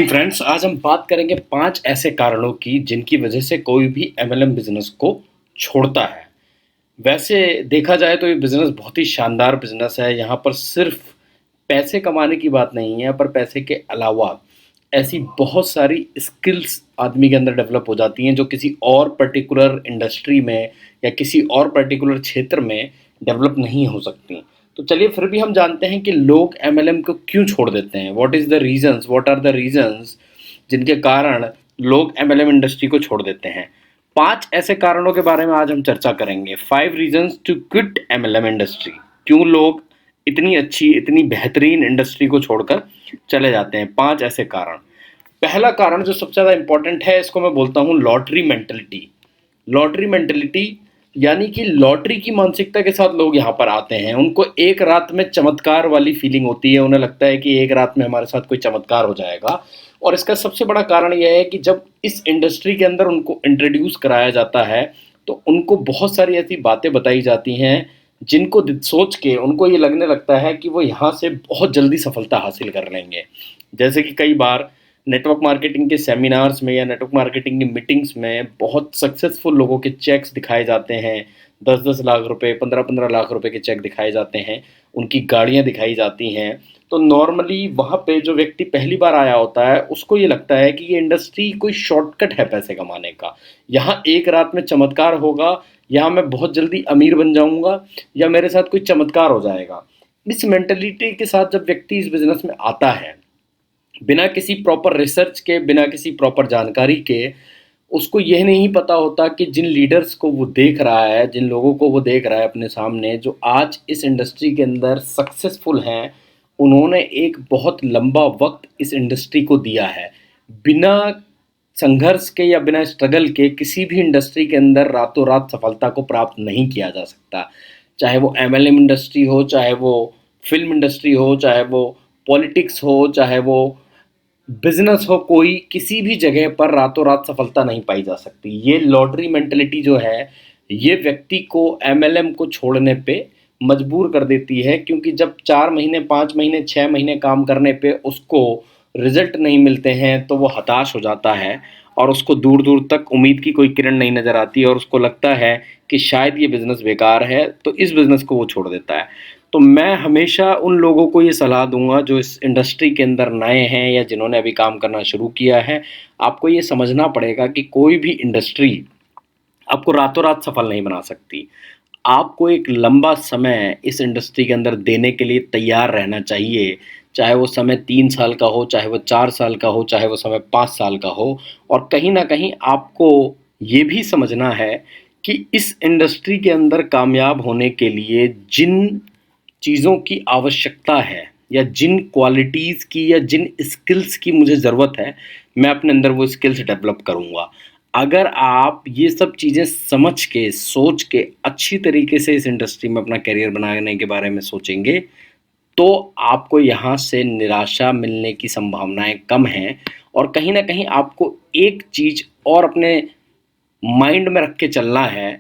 Friends, आज हम बात करेंगे 5 ऐसे कारणों की जिनकी वजह से कोई भी एमएलएम बिज़नेस को छोड़ता है। वैसे देखा जाए तो ये बिज़नेस बहुत ही शानदार बिज़नेस है। यहाँ पर सिर्फ़ पैसे कमाने की बात नहीं है, पर पैसे के अलावा ऐसी बहुत सारी स्किल्स आदमी के अंदर डेवलप हो जाती हैं जो किसी और पर्टिकुलर इंडस्ट्री में या किसी और पर्टिकुलर क्षेत्र में डेवलप नहीं हो सकती। तो चलिए फिर भी हम जानते हैं कि लोग एमएलएम को क्यों छोड़ देते हैं। व्हाट आर द रीजंस जिनके कारण लोग एमएलएम इंडस्ट्री को छोड़ देते हैं। 5 ऐसे कारणों के बारे में आज हम चर्चा करेंगे। 5 reasons to quit MLM industry. क्यों लोग इतनी अच्छी, इतनी बेहतरीन इंडस्ट्री को छोड़कर चले जाते हैं। 5 ऐसे कारण। पहला कारण जो सबसे ज़्यादा इंपॉर्टेंट है, इसको मैं बोलता हूँ लॉटरी मेंटलिटी। लॉटरी मेंटलिटी यानी कि लॉटरी की मानसिकता के साथ लोग यहाँ पर आते हैं। उनको एक रात में चमत्कार वाली फीलिंग होती है। उन्हें लगता है कि एक रात में हमारे साथ कोई चमत्कार हो जाएगा। और इसका सबसे बड़ा कारण यह है कि जब इस इंडस्ट्री के अंदर उनको इंट्रोड्यूस कराया जाता है तो उनको बहुत सारी ऐसी बातें बताई जाती हैं जिनको सोच के उनको ये लगने लगता है कि वो यहाँ से बहुत जल्दी सफलता हासिल कर लेंगे। जैसे कि कई बार नेटवर्क मार्केटिंग के सेमिनार्स में या नेटवर्क मार्केटिंग की मीटिंग्स में बहुत सक्सेसफुल लोगों के चेक्स दिखाए जाते हैं। 10-10 लाख रुपए, 15-15 लाख रुपए के चेक दिखाए जाते हैं। उनकी गाड़ियाँ दिखाई जाती हैं। तो नॉर्मली वहाँ पे जो व्यक्ति पहली बार आया होता है उसको ये लगता है कि ये इंडस्ट्री कोई शॉर्टकट है पैसे कमाने का। यहाँ एक रात में चमत्कार होगा, यहाँ मैं बहुत जल्दी अमीर बन जाऊँगा या मेरे साथ कोई चमत्कार हो जाएगा। इस मेंटलिटी के साथ जब व्यक्ति इस बिज़नेस में आता है, बिना किसी प्रॉपर रिसर्च के, बिना किसी प्रॉपर जानकारी के, उसको यह नहीं पता होता कि जिन लीडर्स को वो देख रहा है, जिन लोगों को वो देख रहा है अपने सामने, जो आज इस इंडस्ट्री के अंदर सक्सेसफुल हैं, उन्होंने एक बहुत लंबा वक्त इस इंडस्ट्री को दिया है। बिना संघर्ष के या बिना स्ट्रगल के किसी भी इंडस्ट्री के अंदर रातों रात सफलता को प्राप्त नहीं किया जा सकता। चाहे वो एमएलएम इंडस्ट्री हो, चाहे वो फिल्म इंडस्ट्री हो, चाहे वो पॉलिटिक्स हो, चाहे वो बिजनेस हो, कोई किसी भी जगह पर रातों रात सफलता नहीं पाई जा सकती। ये लॉटरी मेंटलिटी जो है ये व्यक्ति को एमएलएम को छोड़ने पे मजबूर कर देती है, क्योंकि जब 4 महीने, 5 महीने, 6 महीने काम करने पे उसको रिजल्ट नहीं मिलते हैं तो वो हताश हो जाता है और उसको दूर दूर तक उम्मीद की कोई किरण नहीं नज़र आती और उसको लगता है कि शायद ये बिज़नेस बेकार है, तो इस बिज़नेस को वो छोड़ देता है। तो मैं हमेशा उन लोगों को ये सलाह दूंगा जो इस इंडस्ट्री के अंदर नए हैं या जिन्होंने अभी काम करना शुरू किया है, आपको ये समझना पड़ेगा कि कोई भी इंडस्ट्री आपको रातों रात सफल नहीं बना सकती। आपको एक लंबा समय इस इंडस्ट्री के अंदर देने के लिए तैयार रहना चाहिए। चाहे वो समय 3 साल का हो, चाहे वो 4 साल का हो, चाहे वो समय 5 साल का हो। और कहीं ना कहीं आपको ये भी समझना है कि इस इंडस्ट्री के अंदर कामयाब होने के लिए जिन चीज़ों की आवश्यकता है या जिन क्वालिटीज़ की या जिन स्किल्स की मुझे ज़रूरत है, मैं अपने अंदर वो स्किल्स डेवलप करूँगा। अगर आप ये सब चीज़ें समझ के, सोच के अच्छी तरीके से इस इंडस्ट्री में अपना करियर बनाने के बारे में सोचेंगे, तो आपको यहाँ से निराशा मिलने की संभावनाएं कम हैं। और कहीं ना कहीं आपको एक चीज़ और अपने माइंड में रख के चलना है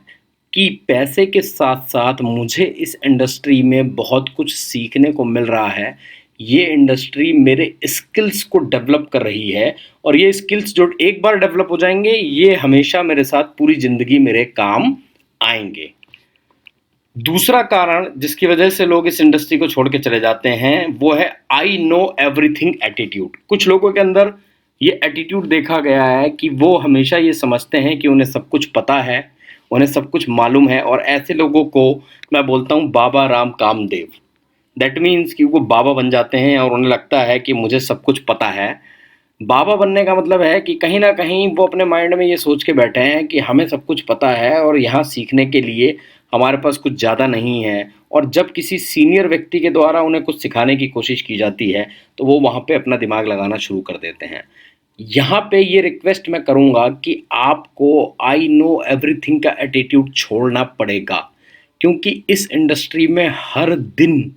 कि पैसे के साथ साथ मुझे इस इंडस्ट्री में बहुत कुछ सीखने को मिल रहा है। ये इंडस्ट्री मेरे स्किल्स को डेवलप कर रही है और ये स्किल्स जो एक बार डेवलप हो जाएंगे ये हमेशा मेरे साथ पूरी ज़िंदगी मेरे काम आएंगे। दूसरा कारण जिसकी वजह से लोग इस इंडस्ट्री को छोड़ के चले जाते हैं वो है आई नो एवरीथिंग एटीट्यूड। कुछ लोगों के अंदर ये एटीट्यूड देखा गया है कि वो हमेशा ये समझते हैं कि उन्हें सब कुछ पता है, उन्हें सब कुछ मालूम है। और ऐसे लोगों को मैं बोलता हूँ बाबा राम कामदेव। दैट मीन्स कि वो बाबा बन जाते हैं और उन्हें लगता है कि मुझे सब कुछ पता है। बाबा बनने का मतलब है कि कहीं ना कहीं वो अपने माइंड में ये सोच के बैठे हैं कि हमें सब कुछ पता है और यहाँ सीखने के लिए हमारे पास कुछ ज़्यादा नहीं है। और जब किसी सीनियर व्यक्ति के द्वारा उन्हें कुछ सिखाने की कोशिश की जाती है तो वो वहाँ पे अपना दिमाग लगाना शुरू कर देते हैं। यहाँ पे ये रिक्वेस्ट मैं करूँगा कि आपको आई नो एवरीथिंग का एटीट्यूड छोड़ना पड़ेगा, क्योंकि इस इंडस्ट्री में हर दिन,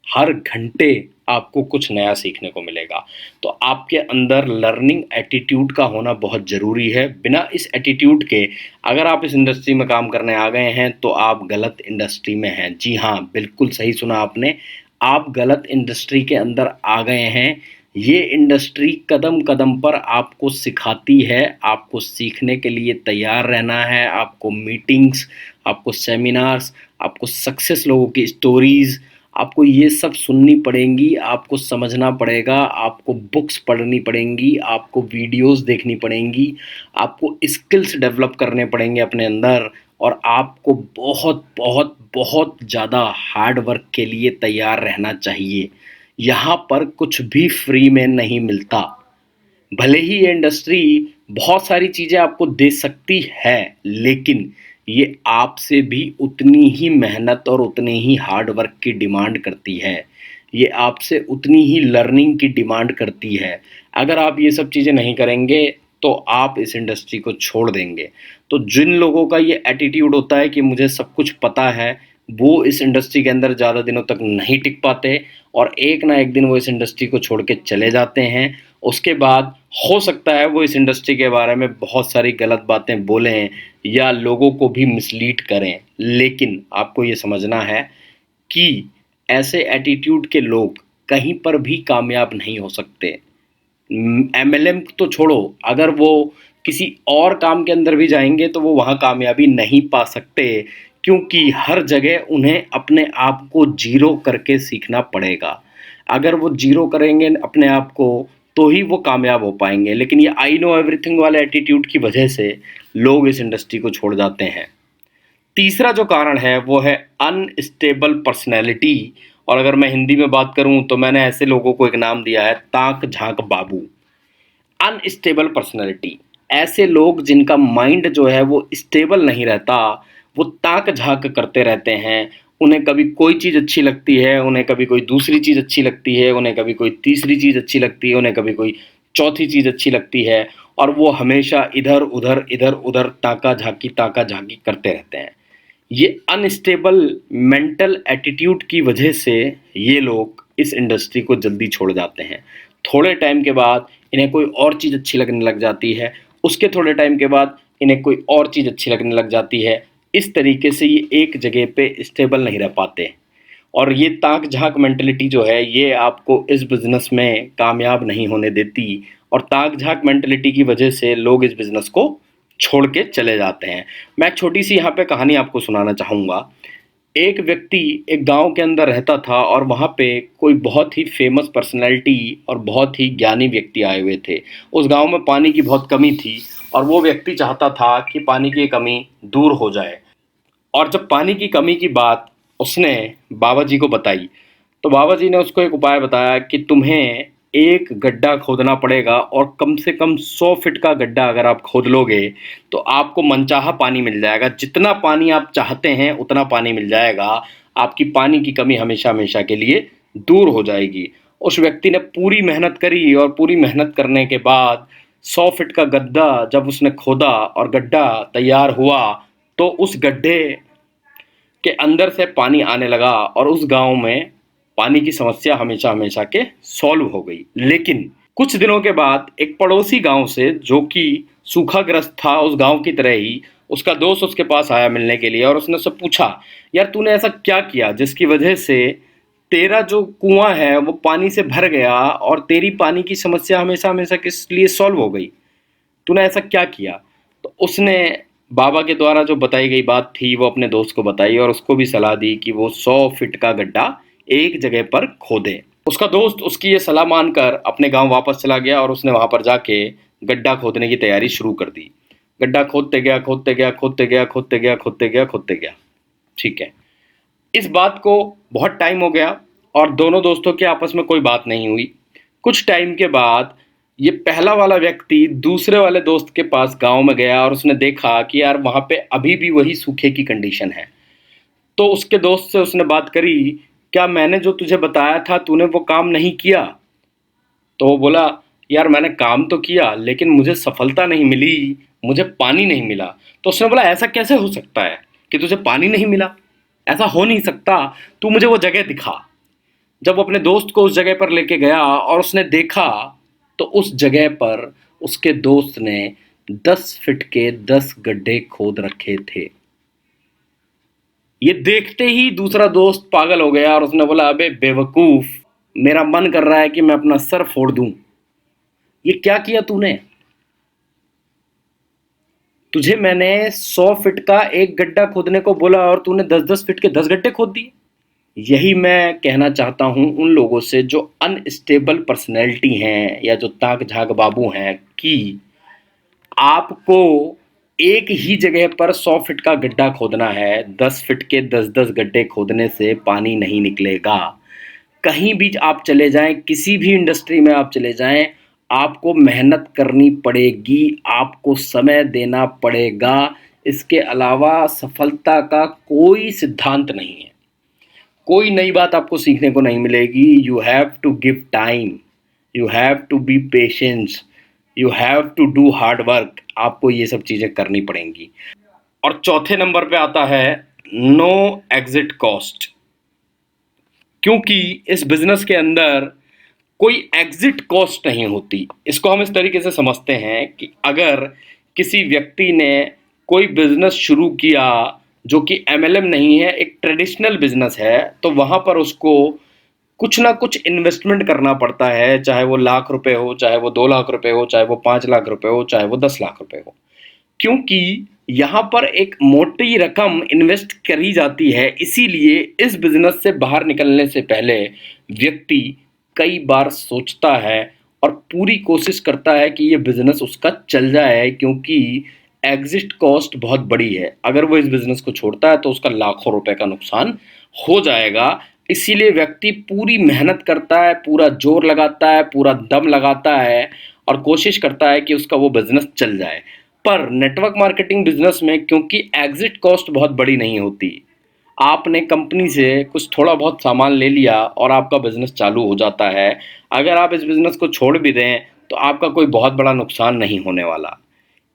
हर घंटे आपको कुछ नया सीखने को मिलेगा। तो आपके अंदर लर्निंग एटीट्यूड का होना बहुत ज़रूरी है। बिना इस एटीट्यूड के अगर आप इस इंडस्ट्री में काम करने आ गए हैं तो आप गलत इंडस्ट्री में हैं। जी हाँ, बिल्कुल सही सुना आपने, आप गलत इंडस्ट्री के अंदर आ गए हैं। ये इंडस्ट्री कदम कदम पर आपको सिखाती है, आपको सीखने के लिए तैयार रहना है, आपको मीटिंग्स, आपको सेमिनार्स, आपको सक्सेस लोगों की स्टोरीज, आपको ये सब सुननी पड़ेंगी, आपको समझना पड़ेगा, आपको बुक्स पढ़नी पड़ेंगी, आपको वीडियोस देखनी पड़ेंगी, आपको स्किल्स डेवलप करने पड़ेंगे अपने अंदर, और आपको बहुत बहुत बहुत ज़्यादा हार्ड वर्क के लिए तैयार रहना चाहिए। यहाँ पर कुछ भी फ्री में नहीं मिलता। भले ही ये इंडस्ट्री बहुत सारी चीज़ें आपको दे सकती है, लेकिन ये आपसे भी उतनी ही मेहनत और उतने ही हार्ड वर्क की डिमांड करती है। ये आपसे उतनी ही लर्निंग की डिमांड करती है। अगर आप ये सब चीज़ें नहीं करेंगे तो आप इस इंडस्ट्री को छोड़ देंगे। तो जिन लोगों का ये एटीट्यूड होता है कि मुझे सब कुछ पता है, वो इस इंडस्ट्री के अंदर ज़्यादा दिनों तक नहीं टिक पाते, और एक ना एक दिन वो इस इंडस्ट्री को छोड़ के चले जाते हैं। उसके बाद हो सकता है वो इस इंडस्ट्री के बारे में बहुत सारी गलत बातें बोलें या लोगों को भी मिसलीड करें, लेकिन आपको ये समझना है कि ऐसे एटीट्यूड के लोग कहीं पर भी कामयाब नहीं हो सकते। एमएलएम तो छोड़ो, अगर वो किसी और काम के अंदर भी जाएंगे तो वो वहाँ कामयाबी नहीं पा सकते, क्योंकि हर जगह उन्हें अपने आप को जीरो करके सीखना पड़ेगा। अगर वो जीरो करेंगे अपने आप को तो ही वो कामयाब हो पाएंगे, लेकिन ये आई नो एवरीथिंग वाले एटीट्यूड की वजह से लोग इस इंडस्ट्री को छोड़ जाते हैं। तीसरा जो कारण है वो है अनस्टेबल पर्सनैलिटी, और अगर मैं हिंदी में बात करूं तो मैंने ऐसे लोगों को एक नाम दिया है, ताक झांक बाबू। अनस्टेबल पर्सनैलिटी, ऐसे लोग जिनका माइंड जो है वो स्टेबल नहीं रहता, वो ताक झांक करते रहते हैं। उन्हें कभी कोई चीज़ अच्छी लगती है, उन्हें कभी कोई दूसरी चीज़ अच्छी लगती है, उन्हें कभी कोई तीसरी चीज़ अच्छी लगती है, उन्हें कभी कोई चौथी चीज़ अच्छी लगती है, और वो हमेशा इधर उधर ताका झांकी करते रहते हैं। ये अनस्टेबल मेंटल एटीट्यूड की वजह से ये लोग इस इंडस्ट्री को जल्दी छोड़ जाते हैं। थोड़े टाइम के बाद इन्हें कोई और चीज़ अच्छी लगने लग जाती है, उसके थोड़े टाइम के बाद इन्हें कोई और चीज़ अच्छी लगने लग जाती है। इस तरीके से ये एक जगह पे स्टेबल नहीं रह पाते, और ये ताक झांक मेंटलिटी जो है ये आपको इस बिज़नेस में कामयाब नहीं होने देती, और ताक झांक मेंटलिटी की वजह से लोग इस बिज़नेस को छोड़ के चले जाते हैं। मैं एक छोटी सी यहाँ पे कहानी आपको सुनाना चाहूँगा। एक व्यक्ति एक गांव के अंदर रहता था, और वहाँ पे कोई बहुत ही फेमस पर्सनैलिटी और बहुत ही ज्ञानी व्यक्ति आए हुए थे। उस गांव में पानी की बहुत कमी थी, और वो व्यक्ति चाहता था कि पानी की कमी दूर हो जाए। और जब पानी की कमी की बात उसने बाबा जी को बताई, तो बाबा जी ने उसको एक उपाय बताया कि तुम्हें एक गड्ढा खोदना पड़ेगा, और कम से कम 100 फीट का गड्ढा अगर आप खोद लोगे तो आपको मनचाहा पानी मिल जाएगा। जितना पानी आप चाहते हैं उतना पानी मिल जाएगा। आपकी पानी की कमी हमेशा हमेशा के लिए दूर हो जाएगी। उस व्यक्ति ने पूरी मेहनत करी, और पूरी मेहनत करने के बाद 100 फीट का गड्ढा जब उसने खोदा और गड्ढा तैयार हुआ, तो उस गड्ढे के अंदर से पानी आने लगा, और उस गांव में पानी की समस्या हमेशा हमेशा के सॉल्व हो गई। लेकिन कुछ दिनों के बाद एक पड़ोसी गांव से, जो कि सूखाग्रस्त था उस गांव की तरह ही, उसका दोस्त उसके पास आया मिलने के लिए, और उसने उससे पूछा, यार तूने ऐसा क्या किया जिसकी वजह से तेरा जो कुआं है वो पानी से भर गया, और तेरी पानी की समस्या हमेशा हमेशा के लिए सॉल्व हो गई? तूने ऐसा क्या किया? तो उसने बाबा के द्वारा जो बताई गई बात थी वो अपने दोस्त को बताई, और उसको भी सलाह दी कि वो 100 फीट का गड्ढा एक जगह पर खोदे। उसका दोस्त उसकी ये सलाह मानकर अपने गांव वापस चला गया, और उसने वहां पर जाके गड्ढा खोदने की तैयारी शुरू कर दी। गड्ढा खोदते गया, खोदते गया, खोदते गया, खोदते गया, खोदते गया, खोदते गया। ठीक है। इस बात को बहुत टाइम हो गया, और दोनों दोस्तों के आपस में कोई बात नहीं हुई। कुछ टाइम के बाद ये पहला वाला व्यक्ति दूसरे वाले दोस्त के पास गांव में गया, और उसने देखा कि यार वहाँ पे अभी भी वही सूखे की कंडीशन है। तो उसके दोस्त से उसने बात करी, क्या मैंने जो तुझे बताया था तूने वो काम नहीं किया? तो वो बोला, यार मैंने काम तो किया लेकिन मुझे सफलता नहीं मिली, मुझे पानी नहीं मिला। तो उसने बोला, ऐसा कैसे हो सकता है कि तुझे पानी नहीं मिला? ऐसा हो नहीं सकता, तू मुझे वो जगह दिखा। जब वो अपने दोस्त को उस जगह पर लेके गया और उसने देखा, तो उस जगह पर उसके दोस्त ने 10 फीट के 10 गड्ढे खोद रखे थे। ये देखते ही दूसरा दोस्त पागल हो गया, और उसने बोला, अबे बेवकूफ, मेरा मन कर रहा है कि मैं अपना सर फोड़ दूं। ये क्या किया तूने? तुझे मैंने 100 फीट का एक गड्ढा खोदने को बोला और तूने 10-10 फीट के 10 गड्ढे खोद दिए। यही मैं कहना चाहता हूं उन लोगों से जो अनस्टेबल पर्सनैलिटी हैं या जो ताक झाग बाबू हैं कि आपको एक ही जगह पर 100 फीट का गड्ढा खोदना है। 10 फीट के 10-10 गड्ढे खोदने से पानी नहीं निकलेगा। कहीं भी आप चले जाएं, किसी भी इंडस्ट्री में आप चले जाएं, आपको मेहनत करनी पड़ेगी, आपको समय देना पड़ेगा। इसके अलावा सफलता का कोई सिद्धांत नहीं है। कोई नई बात आपको सीखने को नहीं मिलेगी। You have to give time, you have to be patience, you have to do hard work. आपको ये सब चीज़ें करनी पड़ेंगी। और चौथे नंबर पे आता है नो एग्जिट कॉस्ट। क्योंकि इस बिजनेस के अंदर कोई एग्जिट कॉस्ट नहीं होती। इसको हम इस तरीके से समझते हैं कि अगर किसी व्यक्ति ने कोई बिजनेस शुरू किया जो कि एमएलएम नहीं है, एक ट्रेडिशनल बिजनेस है, तो वहां पर उसको कुछ ना कुछ इन्वेस्टमेंट करना पड़ता है, चाहे वो लाख रुपए हो, चाहे वो 2 लाख रुपए हो, चाहे वो 5 लाख रुपए हो, चाहे वो 10 लाख रुपए हो। क्योंकि यहाँ पर एक मोटी रकम इन्वेस्ट करी जाती है, इसीलिए इस बिजनेस से बाहर निकलने से पहले व्यक्ति कई बार सोचता है और पूरी कोशिश करता है कि ये बिजनेस उसका चल जाए, क्योंकि एग्जिट कॉस्ट बहुत बड़ी है। अगर वो इस बिजनेस को छोड़ता है तो उसका लाखों रुपए का नुकसान हो जाएगा। इसीलिए व्यक्ति पूरी मेहनत करता है, पूरा जोर लगाता है, पूरा दम लगाता है और कोशिश करता है कि उसका वो बिजनेस चल जाए। पर नेटवर्क मार्केटिंग बिजनेस में क्योंकि एग्जिट कॉस्ट बहुत बड़ी नहीं होती, आपने कंपनी से कुछ थोड़ा बहुत सामान ले लिया और आपका बिजनेस चालू हो जाता है। अगर आप इस बिजनेस को छोड़ भी दें तो आपका कोई बहुत बड़ा नुकसान नहीं होने वाला।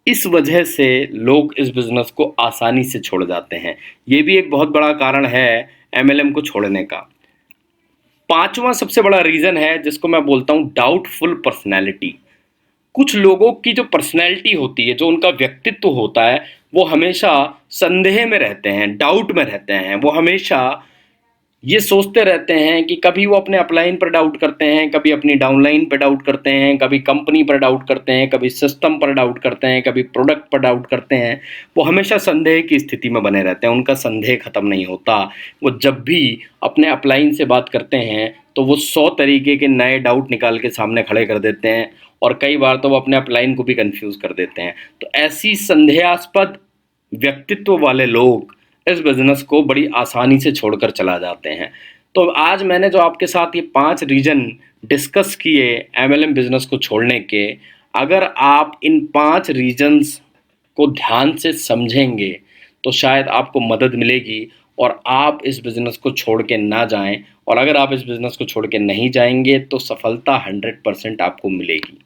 इस वजह से लोग इस बिजनेस को आसानी से छोड़ जाते हैं। ये भी एक बहुत बड़ा कारण है एमएलएम को छोड़ने का। पांचवा सबसे बड़ा रीजन है जिसको मैं बोलता हूं डाउटफुल पर्सनैलिटी। कुछ लोगों की जो पर्सनैलिटी होती है, जो उनका व्यक्तित्व होता है, वो हमेशा संदेह में रहते हैं, डाउट में रहते हैं। वो हमेशा ये सोचते रहते हैं कि कभी वो अपने अपलाइन पर डाउट करते हैं, कभी अपनी डाउनलाइन पर डाउट करते हैं, कभी कंपनी पर डाउट करते हैं, कभी सिस्टम पर डाउट करते हैं, कभी प्रोडक्ट पर डाउट करते हैं। वो हमेशा संदेह की स्थिति में बने रहते हैं, उनका संदेह खत्म नहीं होता। वो जब भी अपने अपलाइन से बात करते हैं तो वो 100 तरीके के नए डाउट निकाल के सामने खड़े कर देते हैं और कई बार तो वो अपने अपलाइन को भी कंफ्यूज कर देते हैं। तो ऐसी संदेहास्पद व्यक्तित्व वाले लोग इस बिजनेस को बड़ी आसानी से छोड़कर चला जाते हैं। तो आज मैंने जो आपके साथ ये 5 रीजन डिस्कस किए एमएलएम बिजनेस को छोड़ने के, अगर आप इन 5 रीजन्स को ध्यान से समझेंगे तो शायद आपको मदद मिलेगी और आप इस बिजनेस को छोड़ के ना जाएं। और अगर आप इस बिजनेस को छोड़ के नहीं जाएंगे तो सफलता 100% आपको मिलेगी।